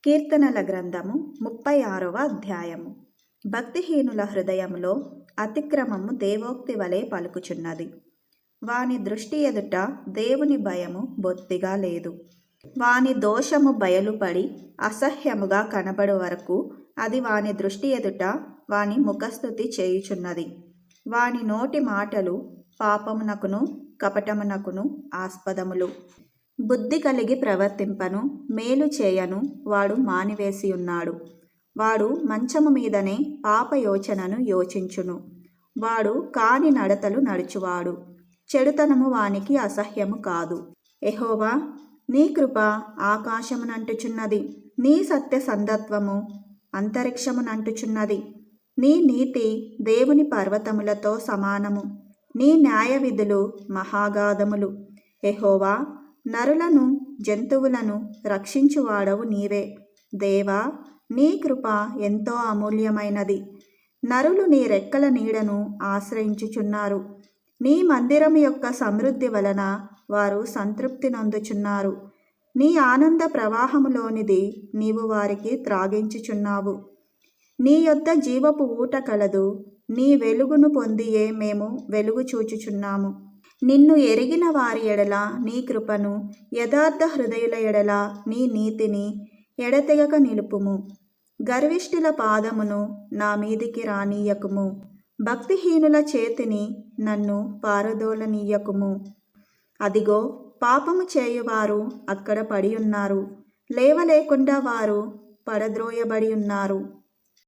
కీర్తనల గ్రంథము 36వ అధ్యాయము. భక్తిహీనుల హృదయములో అతిక్రమము దేవోక్తి వలె పలుకుచున్నది. వాని దృష్టి ఎదుట దేవుని భయము బొత్తిగా లేదు. వాని దోషము బయలుపడి అసహ్యముగా కనబడు వరకు అది వాని దృష్టి ఎదుట వాని ముఖస్థుతి చేయుచున్నది. వాని నోటి మాటలు పాపమునకును కపటమునకును ఆస్పదములు. బుద్ధి కలిగి ప్రవర్తింపను, మేలు చేయను వాడు మానివేసి ఉన్నాడు. వాడు మంచము మీదనే పాపయోచనను యోచించును. వాడు కాని నడతలు నడుచువాడు. చెడుతనము వానికి అసహ్యము కాదు. యెహోవా, నీ కృప ఆకాశమునంటుచున్నది. నీ సత్య సంధత్వము అంతరిక్షమునంటుచున్నది. నీ నీతి దేవుని పర్వతములతో సమానము. నీ న్యాయ విధులు మహాగాధములు. యెహోవా, నరులను జంతువులను రక్షించువాడవు నీవే. దేవా, నీ కృప ఎంతో అమూల్యమైనది. నరులు నీ రెక్కల నీడను ఆశ్రయించుచున్నారు. నీ మందిరం యొక్క సమృద్ధి వలన వారు సంతృప్తి నొందుచున్నారు. నీ ఆనంద ప్రవాహములోనిది నీవు వారికి త్రాగించుచున్నావు. నీ యొద్ద జీవపు ఊట కలదు. నీ వెలుగును పొందియే మేము వెలుగు చూచుచున్నాము. నిన్ను ఎరిగిన వారి ఎడల నీ కృపను, యథార్థ హృదయుల ఎడల నీ నీతిని ఎడతెగక నిలుపుము. గర్విష్ఠుల పాదమును నా మీదికి రానీయకుము. భక్తిహీనుల చేతిని నన్ను పారదోలనీయకుము. అదిగో, పాపము చేయువారు అక్కడ పడి ఉన్నారు. లేవలేకుండా వారు పడద్రోయబడి ఉన్నారు.